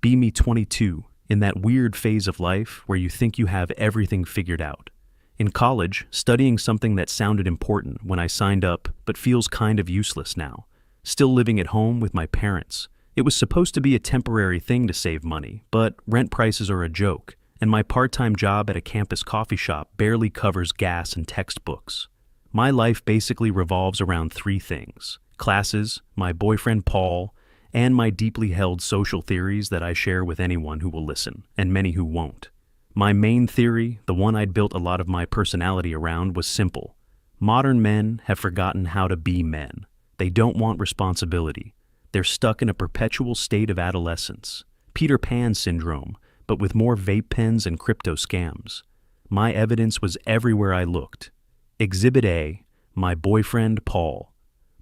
Be me 22, in that weird phase of life where you think you have everything figured out. In college, studying something that sounded important when I signed up but feels kind of useless now. Still living at home with my parents. It was supposed to be a temporary thing to save money, but rent prices are a joke, and my part-time job at a campus coffee shop barely covers gas and textbooks. My life basically revolves around three things: classes, my boyfriend Paul, and my deeply held social theories that I share with anyone who will listen, and many who won't. My main theory, the one I'd built a lot of my personality around, was simple. Modern men have forgotten how to be men. They don't want responsibility. They're stuck in a perpetual state of adolescence. Peter Pan syndrome, but with more vape pens and crypto scams. My evidence was everywhere I looked. Exhibit A, my boyfriend Paul.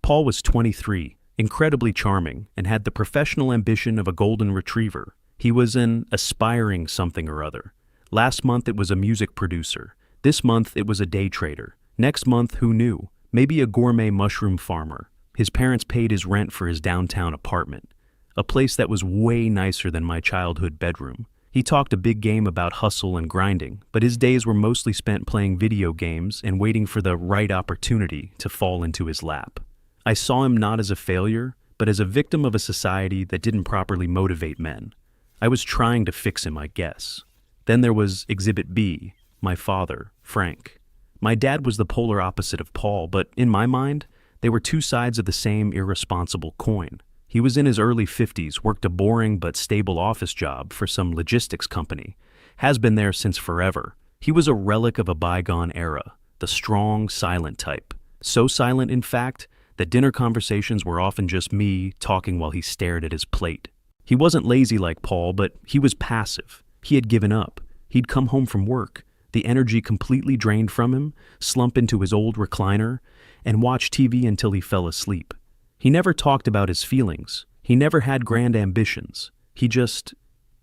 Paul was 23, incredibly charming, and had the professional ambition of a golden retriever. He was an aspiring something or other. Last month it was a music producer. This month it was a day trader. Next month, who knew? Maybe a gourmet mushroom farmer. His parents paid his rent for his downtown apartment, a place that was way nicer than my childhood bedroom. He talked a big game about hustle and grinding, but his days were mostly spent playing video games and waiting for the right opportunity to fall into his lap. I saw him not as a failure, but as a victim of a society that didn't properly motivate men. I was trying to fix him, I guess. Then there was Exhibit B, my father, Frank. My dad was the polar opposite of Paul, but in my mind, they were two sides of the same irresponsible coin. He was in his early 50s, worked a boring but stable office job for some logistics company, has been there since forever. He was a relic of a bygone era, the strong, silent type. So silent, in fact, that dinner conversations were often just me talking while he stared at his plate. He wasn't lazy like Paul, but he was passive. He had given up. He'd come home from work, the energy completely drained from him, slump into his old recliner, and watch TV until he fell asleep. He never talked about his feelings. He never had grand ambitions. He just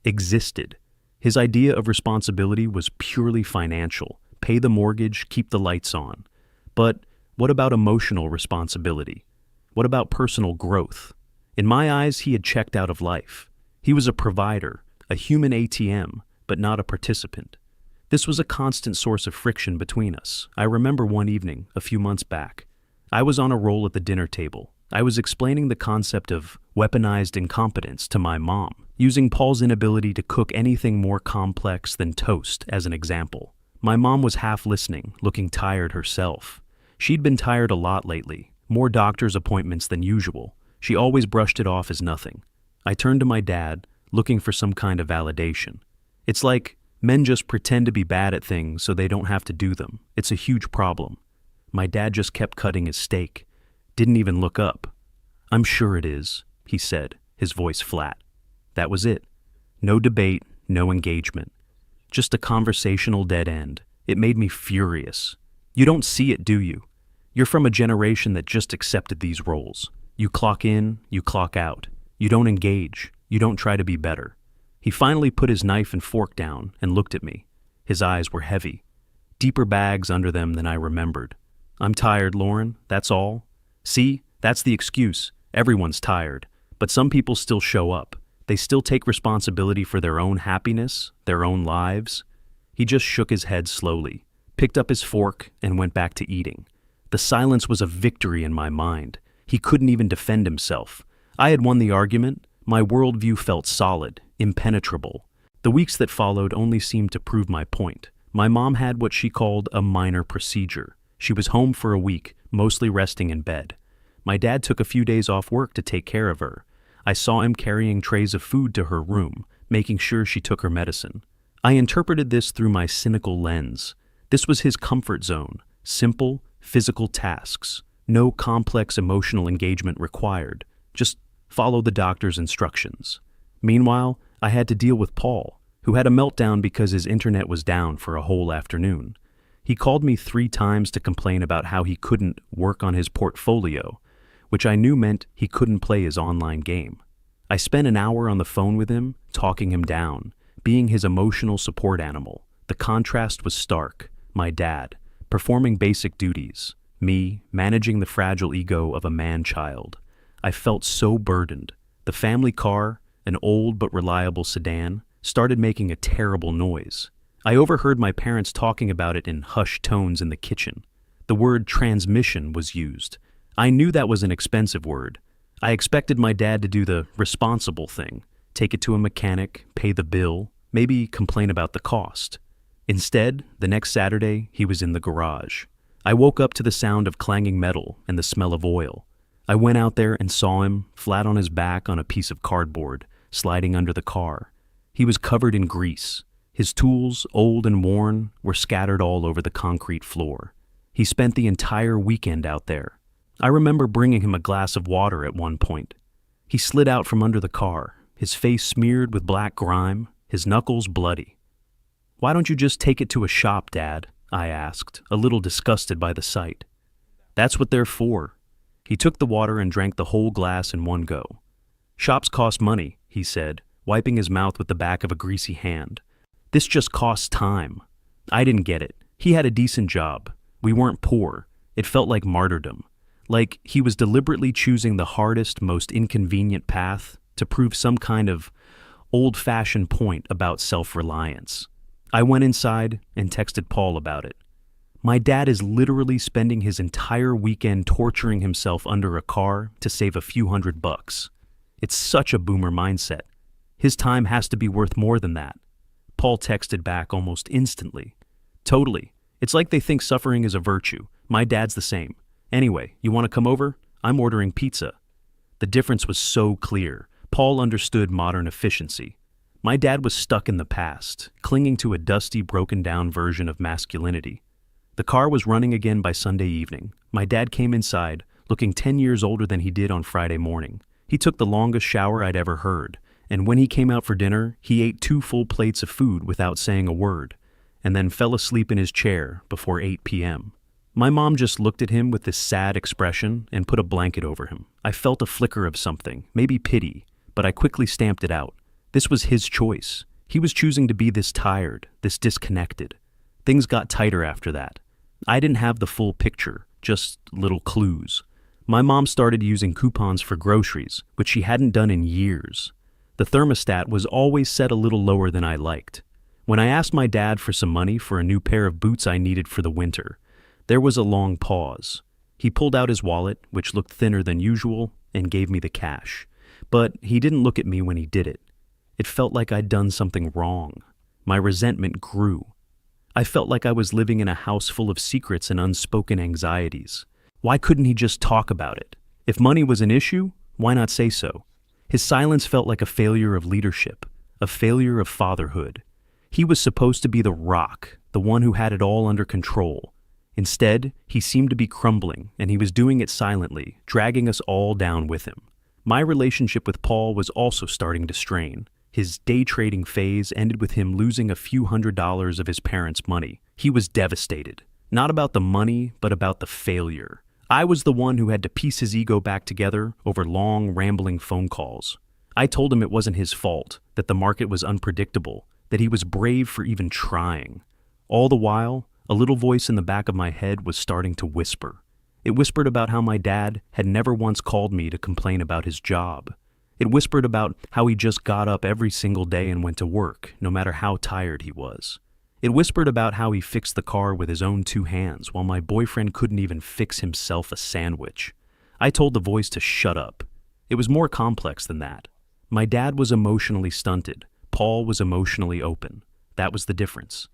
existed. His idea of responsibility was purely financial. Pay the mortgage, keep the lights on. But what about emotional responsibility? What about personal growth? In my eyes, he had checked out of life. He was a provider, a human ATM, but not a participant. This was a constant source of friction between us. I remember one evening, a few months back. I was on a roll at the dinner table. I was explaining the concept of weaponized incompetence to my mom, using Paul's inability to cook anything more complex than toast as an example. My mom was half listening, looking tired herself. She'd been tired a lot lately, more doctor's appointments than usual. She always brushed it off as nothing. I turned to my dad, looking for some kind of validation. It's like men just pretend to be bad at things so they don't have to do them. It's a huge problem. My dad just kept cutting his steak. Didn't even look up. "I'm sure it is," he said, his voice flat. That was it. No debate, no engagement. Just a conversational dead end. It made me furious. You don't see it, do you? You're from a generation that just accepted these roles. You clock in, you clock out. You don't engage. You don't try to be better. He finally put his knife and fork down and looked at me. His eyes were heavy. Deeper bags under them than I remembered. "I'm tired, Lauren, that's all. See, that's the excuse. Everyone's tired. But some people still show up. They still take responsibility for their own happiness, their own lives." He just shook his head slowly, picked up his fork, and went back to eating. The silence was a victory in my mind. He couldn't even defend himself. I had won the argument. My worldview felt solid, impenetrable. The weeks that followed only seemed to prove my point. My mom had what she called a minor procedure. She was home for a week, mostly resting in bed. My dad took a few days off work to take care of her. I saw him carrying trays of food to her room, making sure she took her medicine. I interpreted this through my cynical lens. This was his comfort zone, simple, physical tasks, no complex emotional engagement required. Just follow the doctor's instructions. Meanwhile, I had to deal with Paul, who had a meltdown because his internet was down for a whole afternoon. He called me 3 times to complain about how he couldn't work on his portfolio, which I knew meant he couldn't play his online game. I spent an hour on the phone with him, talking him down, being his emotional support animal. The contrast was stark. My dad, performing basic duties. Me, managing the fragile ego of a man-child. I felt so burdened. The family car, an old but reliable sedan, started making a terrible noise. I overheard my parents talking about it in hushed tones in the kitchen. The word transmission was used. I knew that was an expensive word. I expected my dad to do the responsible thing, take it to a mechanic, pay the bill, maybe complain about the cost. Instead, the next Saturday, he was in the garage. I woke up to the sound of clanging metal and the smell of oil. I went out there and saw him, flat on his back on a piece of cardboard, sliding under the car. He was covered in grease. His tools, old and worn, were scattered all over the concrete floor. He spent the entire weekend out there. I remember bringing him a glass of water at one point. He slid out from under the car, his face smeared with black grime, his knuckles bloody. "Why don't you just take it to a shop, Dad?" I asked, a little disgusted by the sight. "That's what they're for." He took the water and drank the whole glass in one go. "Shops cost money," he said, wiping his mouth with the back of a greasy hand. "This just costs time." I didn't get it. He had a decent job. We weren't poor. It felt like martyrdom. Like he was deliberately choosing the hardest, most inconvenient path to prove some kind of old-fashioned point about self-reliance. I went inside and texted Paul about it. "My dad is literally spending his entire weekend torturing himself under a car to save a few $100. It's such a boomer mindset. His time has to be worth more than that." Paul texted back almost instantly. "Totally. It's like they think suffering is a virtue. My dad's the same. Anyway, you want to come over? I'm ordering pizza." The difference was so clear. Paul understood modern efficiency. My dad was stuck in the past, clinging to a dusty, broken-down version of masculinity. The car was running again by Sunday evening. My dad came inside, looking 10 years older than he did on Friday morning. He took the longest shower I'd ever heard, and when he came out for dinner, he ate 2 full plates of food without saying a word, and then fell asleep in his chair before 8 p.m. My mom just looked at him with this sad expression and put a blanket over him. I felt a flicker of something, maybe pity, but I quickly stamped it out. This was his choice. He was choosing to be this tired, this disconnected. Things got tighter after that. I didn't have the full picture, just little clues. My mom started using coupons for groceries, which she hadn't done in years. The thermostat was always set a little lower than I liked. When I asked my dad for some money for a new pair of boots I needed for the winter, there was a long pause. He pulled out his wallet, which looked thinner than usual, and gave me the cash. But he didn't look at me when he did it. It felt like I'd done something wrong. My resentment grew. I felt like I was living in a house full of secrets and unspoken anxieties. Why couldn't he just talk about it? If money was an issue, why not say so? His silence felt like a failure of leadership, a failure of fatherhood. He was supposed to be the rock, the one who had it all under control. Instead, he seemed to be crumbling, and he was doing it silently, dragging us all down with him. My relationship with Paul was also starting to strain. His day trading phase ended with him losing a few $100s of his parents' money. He was devastated. Not about the money, but about the failure. I was the one who had to piece his ego back together over long, rambling phone calls. I told him it wasn't his fault, that the market was unpredictable, that he was brave for even trying. All the while, a little voice in the back of my head was starting to whisper. It whispered about how my dad had never once called me to complain about his job. It whispered about how he just got up every single day and went to work, no matter how tired he was. It whispered about how he fixed the car with his own 2 hands while my boyfriend couldn't even fix himself a sandwich. I told the voice to shut up. It was more complex than that. My dad was emotionally stunted. Paul was emotionally open. That was the difference.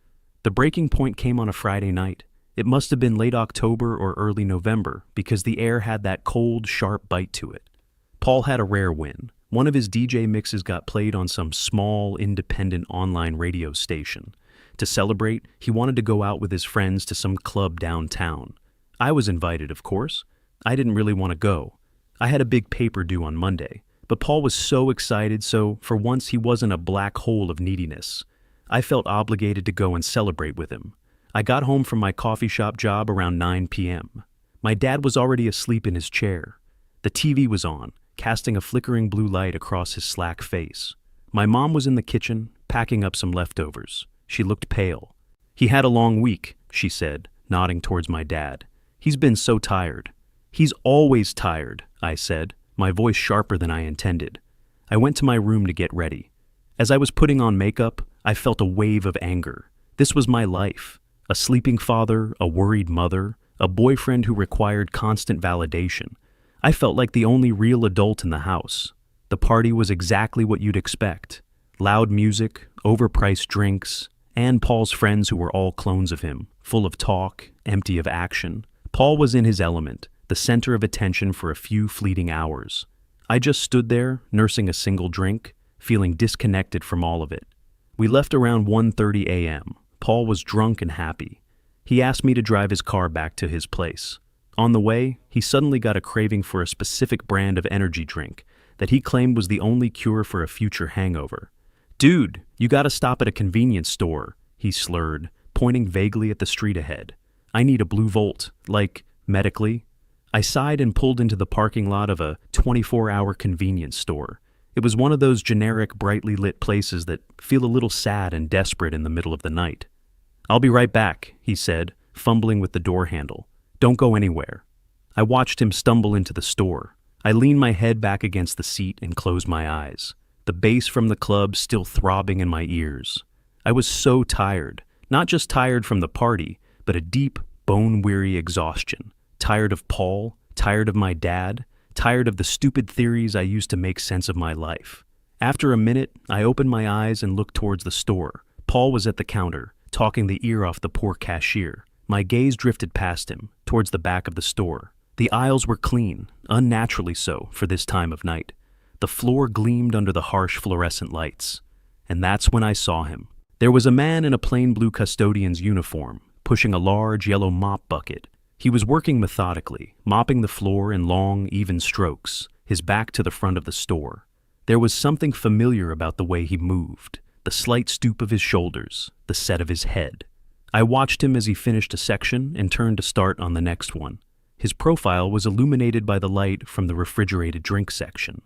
The breaking point came on a Friday night. It must have been late October or early November because the air had that cold, sharp bite to it. Paul had a rare win. One of his DJ mixes got played on some small, independent online radio station. To celebrate, he wanted to go out with his friends to some club downtown. I was invited, of course. I didn't really want to go. I had a big paper due on Monday, but Paul was so excited, so for once he wasn't a black hole of neediness. I felt obligated to go and celebrate with him. I got home from my coffee shop job around 9 p.m. My dad was already asleep in his chair. The TV was on, casting a flickering blue light across his slack face. My mom was in the kitchen, packing up some leftovers. She looked pale. "He had a long week," she said, nodding towards my dad. "He's been so tired." "He's always tired," I said, my voice sharper than I intended. I went to my room to get ready. As I was putting on makeup, I felt a wave of anger. This was my life. A sleeping father, a worried mother, a boyfriend who required constant validation. I felt like the only real adult in the house. The party was exactly what you'd expect. Loud music, overpriced drinks, and Paul's friends who were all clones of him, full of talk, empty of action. Paul was in his element, the center of attention for a few fleeting hours. I just stood there, nursing a single drink, feeling disconnected from all of it. We left around 1:30 a.m. Paul was drunk and happy. He asked me to drive his car back to his place. On the way, he suddenly got a craving for a specific brand of energy drink that he claimed was the only cure for a future hangover. "Dude, you gotta stop at a convenience store," he slurred, pointing vaguely at the street ahead. "I need a Blue Volt, like, medically." I sighed and pulled into the parking lot of a 24-hour convenience store. It was one of those generic, brightly lit places that feel a little sad and desperate in the middle of the night. "I'll be right back," he said, fumbling with the door handle. "Don't go anywhere." I watched him stumble into the store. I leaned my head back against the seat and closed my eyes, the bass from the club still throbbing in my ears. I was so tired, not just tired from the party, but a deep, bone-weary exhaustion. Tired of Paul, tired of my dad, tired of the stupid theories I used to make sense of my life. After a minute, I opened my eyes and looked towards the store. Paul was at the counter, talking the ear off the poor cashier. My gaze drifted past him, towards the back of the store. The aisles were clean, unnaturally so for this time of night. The floor gleamed under the harsh fluorescent lights. And that's when I saw him. There was a man in a plain blue custodian's uniform, pushing a large yellow mop bucket. He was working methodically, mopping the floor in long, even strokes, his back to the front of the store. There was something familiar about the way he moved, the slight stoop of his shoulders, the set of his head. I watched him as he finished a section and turned to start on the next one. His profile was illuminated by the light from the refrigerated drink section.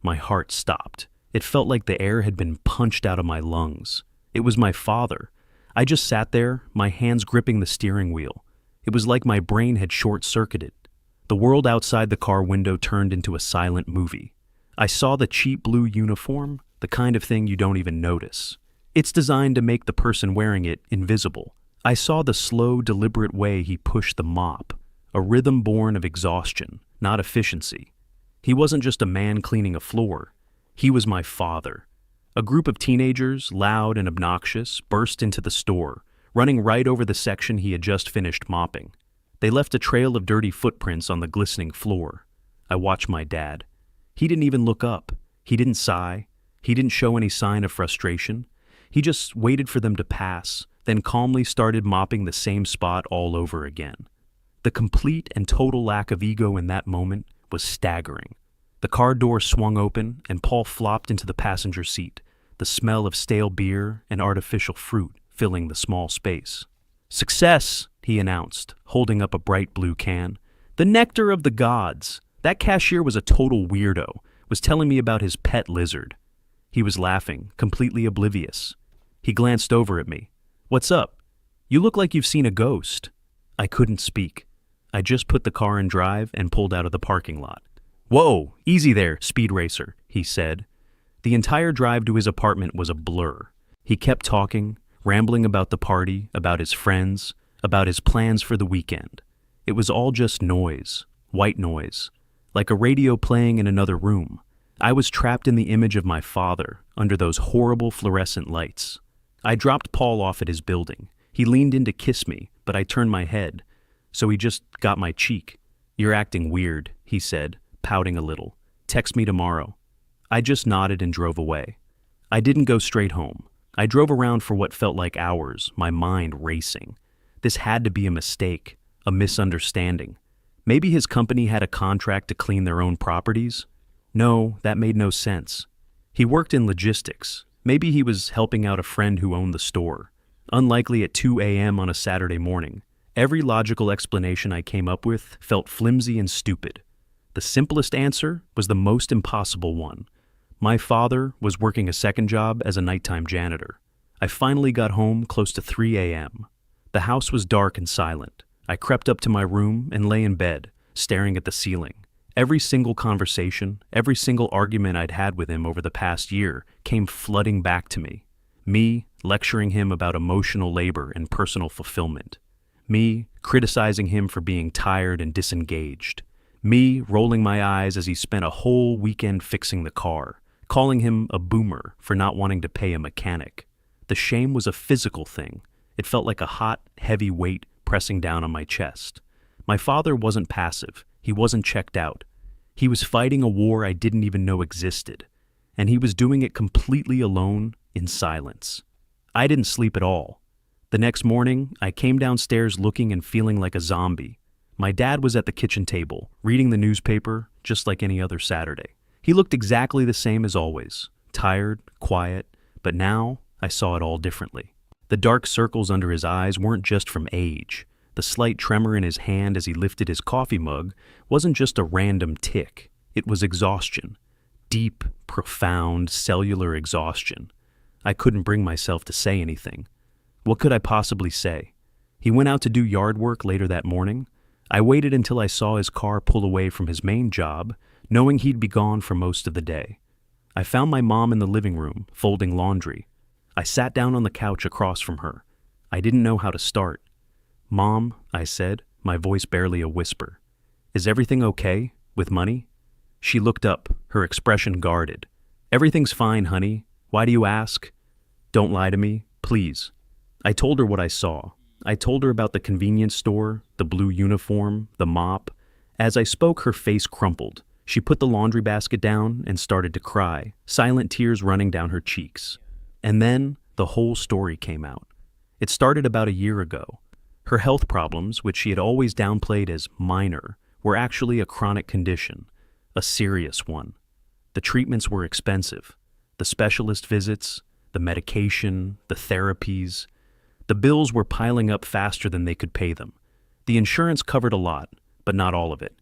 My heart stopped. It felt like the air had been punched out of my lungs. It was my father. I just sat there, my hands gripping the steering wheel. It was like my brain had short-circuited. The world outside the car window turned into a silent movie. I saw the cheap blue uniform, the kind of thing you don't even notice. It's designed to make the person wearing it invisible. I saw the slow, deliberate way he pushed the mop, a rhythm born of exhaustion, not efficiency. He wasn't just a man cleaning a floor. He was my father. A group of teenagers, loud and obnoxious, burst into the store, running right over the section he had just finished mopping. They left a trail of dirty footprints on the glistening floor. I watched my dad. He didn't even look up. He didn't sigh. He didn't show any sign of frustration. He just waited for them to pass, then calmly started mopping the same spot all over again. The complete and total lack of ego in that moment was staggering. The car door swung open and Paul flopped into the passenger seat, the smell of stale beer and artificial fruit filling the small space. "Success," he announced, holding up a bright blue can. "The nectar of the gods." That cashier was a total weirdo, was telling me about his pet lizard. He was laughing, completely oblivious. He glanced over at me. "What's up? You look like you've seen a ghost." I couldn't speak. I just put the car in drive and pulled out of the parking lot. "Whoa, easy there, speed racer," he said. The entire drive to his apartment was a blur. He kept talking, rambling about the party, about his friends, about his plans for the weekend. It was all just noise, white noise, like a radio playing in another room. I was trapped in the image of my father, under those horrible fluorescent lights. I dropped Paul off at his building. He leaned in to kiss me, but I turned my head, so he just got my cheek. "You're acting weird," he said, pouting a little. "Text me tomorrow." I just nodded and drove away. I didn't go straight home. I drove around for what felt like hours, my mind racing. This had to be a mistake, a misunderstanding. Maybe his company had a contract to clean their own properties? No, that made no sense. He worked in logistics. Maybe he was helping out a friend who owned the store. Unlikely at 2 a.m. on a Saturday morning. Every logical explanation I came up with felt flimsy and stupid. The simplest answer was the most impossible one. My father was working a second job as a nighttime janitor. I finally got home close to 3 a.m. The house was dark and silent. I crept up to my room and lay in bed, staring at the ceiling. Every single conversation, every single argument I'd had with him over the past year came flooding back to me. Me lecturing him about emotional labor and personal fulfillment. Me criticizing him for being tired and disengaged. Me rolling my eyes as he spent a whole weekend fixing the car, calling him a boomer for not wanting to pay a mechanic. The shame was a physical thing. It felt like a hot, heavy weight pressing down on my chest. My father wasn't passive. He wasn't checked out. He was fighting a war I didn't even know existed, and he was doing it completely alone in silence. I didn't sleep at all. The next morning, I came downstairs looking and feeling like a zombie. My dad was at the kitchen table, reading the newspaper, just like any other Saturday. He looked exactly the same as always, tired, quiet, but now I saw it all differently. The dark circles under his eyes weren't just from age. The slight tremor in his hand as he lifted his coffee mug wasn't just a random tick. It was exhaustion. Deep, profound, cellular exhaustion. I couldn't bring myself to say anything. What could I possibly say? He went out to do yard work later that morning. I waited until I saw his car pull away from his main job, knowing he'd be gone for most of the day. I found my mom in the living room, folding laundry. I sat down on the couch across from her. I didn't know how to start. "Mom," I said, my voice barely a whisper. "Is everything okay with money?" She looked up, her expression guarded. "Everything's fine, honey. Why do you ask?" "Don't lie to me, please." I told her what I saw. I told her about the convenience store, the blue uniform, the mop. As I spoke, her face crumpled. She put the laundry basket down and started to cry, silent tears running down her cheeks. And then the whole story came out. It started about a year ago. Her health problems, which she had always downplayed as minor, were actually a chronic condition, a serious one. The treatments were expensive. The specialist visits, the medication, the therapies. The bills were piling up faster than they could pay them. The insurance covered a lot, but not all of it.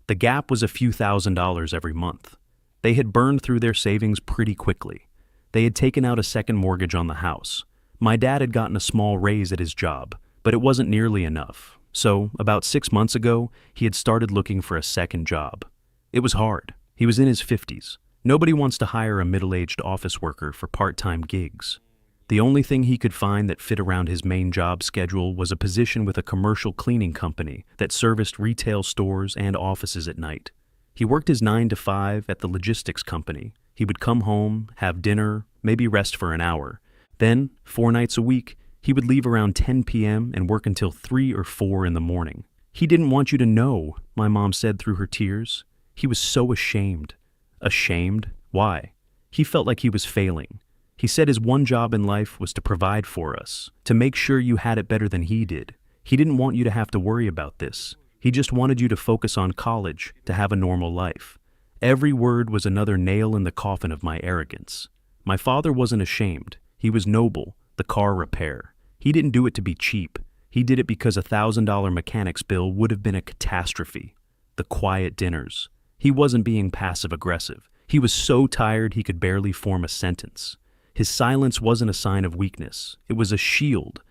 The gap was a few $1,000s every month. They had burned through their savings pretty quickly. They had taken out a second mortgage on the house. My dad had gotten a small raise at his job, but it wasn't nearly enough. So, about 6 months ago, he had started looking for a second job. It was hard. He was in his 50s. Nobody wants to hire a middle-aged office worker for part-time gigs. The only thing he could find that fit around his main job schedule was a position with a commercial cleaning company that serviced retail stores and offices at night. He worked his 9 to 5 at the logistics company. He would come home, have dinner, maybe rest for an hour. Then, 4 nights a week, he would leave around 10 p.m. and work until 3 or 4 in the morning. "He didn't want you to know," my mom said through her tears. He was so ashamed. Ashamed? Why? He felt like he was failing. He said his one job in life was to provide for us, to make sure you had it better than he did. He didn't want you to have to worry about this. He just wanted you to focus on college, to have a normal life. Every word was another nail in the coffin of my arrogance. My father wasn't ashamed. He was noble, the car repair. He didn't do it to be cheap. He did it because a $1,000 mechanic's bill would have been a catastrophe. The quiet dinners. He wasn't being passive-aggressive. He was so tired he could barely form a sentence. His silence wasn't a sign of weakness. It was a shield,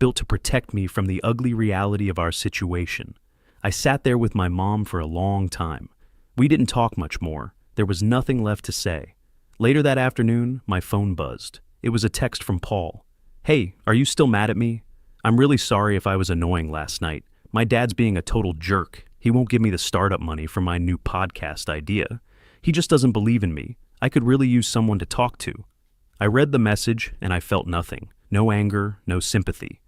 built to protect me from the ugly reality of our situation. I sat there with my mom for a long time. We didn't talk much more. There was nothing left to say. Later that afternoon, my phone buzzed. It was a text from Paul. "Hey, are you still mad at me? I'm really sorry if I was annoying last night. My dad's being a total jerk. He won't give me the startup money for my new podcast idea. He just doesn't believe in me. I could really use someone to talk to." I read the message and I felt nothing. No anger, no sympathy.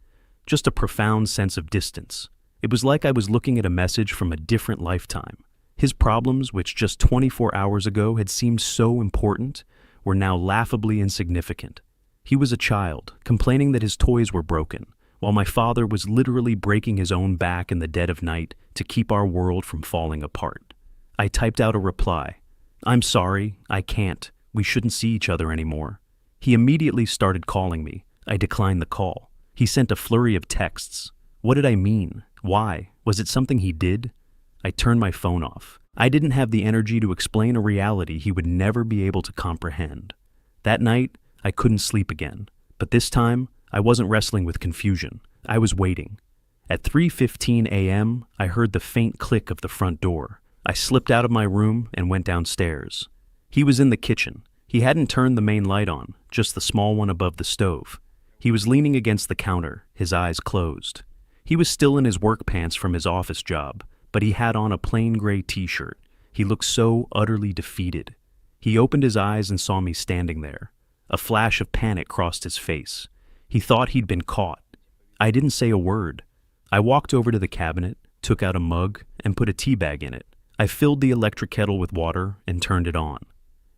Just a profound sense of distance. It was like I was looking at a message from a different lifetime. His problems, which just 24 hours ago had seemed so important, were now laughably insignificant. He was a child, complaining that his toys were broken, while my father was literally breaking his own back in the dead of night to keep our world from falling apart. I typed out a reply. "I'm sorry, I can't. We shouldn't see each other anymore." He immediately started calling me. I declined the call. He sent a flurry of texts. What did I mean? Why? Was it something he did? I turned my phone off. I didn't have the energy to explain a reality he would never be able to comprehend. That night, I couldn't sleep again. But this time, I wasn't wrestling with confusion. I was waiting. At 3:15 a.m., I heard the faint click of the front door. I slipped out of my room and went downstairs. He was in the kitchen. He hadn't turned the main light on, just the small one above the stove. He was leaning against the counter, his eyes closed. He was still in his work pants from his office job, but he had on a plain gray t-shirt. He looked so utterly defeated. He opened his eyes and saw me standing there. A flash of panic crossed his face. He thought he'd been caught. I didn't say a word. I walked over to the cabinet, took out a mug, and put a tea bag in it. I filled the electric kettle with water and turned it on.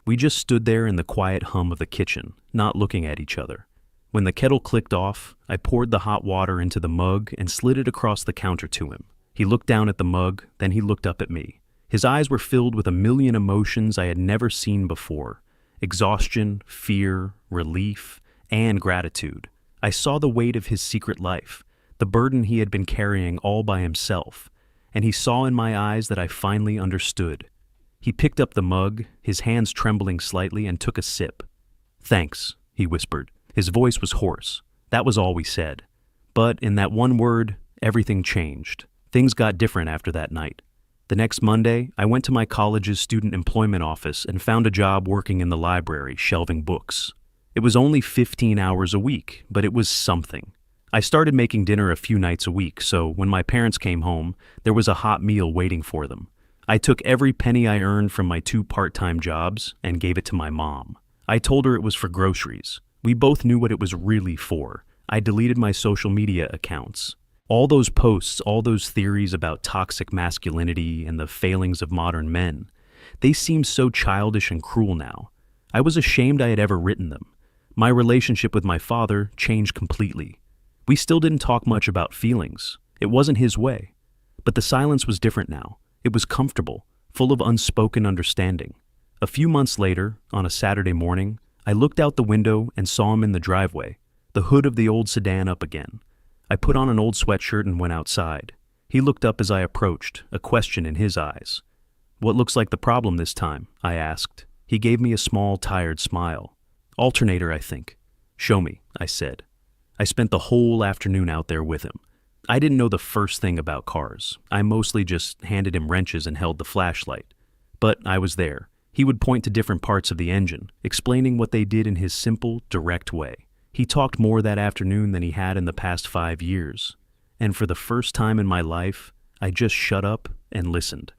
We just stood there in the quiet hum of the kitchen, not looking at each other. When the kettle clicked off, I poured the hot water into the mug and slid it across the counter to him. He looked down at the mug, then he looked up at me. His eyes were filled with a million emotions I had never seen before. Exhaustion, fear, relief, and gratitude. I saw the weight of his secret life, the burden he had been carrying all by himself, and he saw in my eyes that I finally understood. He picked up the mug, his hands trembling slightly, and took a sip. "Thanks," he whispered. His voice was hoarse. That was all we said. But in that one word, everything changed. Things got different after that night. The next Monday, I went to my college's student employment office and found a job working in the library, shelving books. It was only 15 hours a week, but it was something. I started making dinner a few nights a week, so when my parents came home, there was a hot meal waiting for them. I took every penny I earned from my 2 part-time jobs and gave it to my mom. I told her it was for groceries. We both knew what it was really for. I deleted my social media accounts. All those posts, all those theories about toxic masculinity and the failings of modern men, they seemed so childish and cruel now. I was ashamed I had ever written them. My relationship with my father changed completely. We still didn't talk much about feelings. It wasn't his way. But the silence was different now. It was comfortable, full of unspoken understanding. A few months later, on a Saturday morning, I looked out the window and saw him in the driveway, the hood of the old sedan up again. I put on an old sweatshirt and went outside. He looked up as I approached, a question in his eyes. "What looks like the problem this time?" I asked. He gave me a small, tired smile. "Alternator, I think." "Show me," I said. I spent the whole afternoon out there with him. I didn't know the first thing about cars. I mostly just handed him wrenches and held the flashlight. But I was there. He would point to different parts of the engine, explaining what they did in his simple, direct way. He talked more that afternoon than he had in the past 5 years. And for the first time in my life, I just shut up and listened.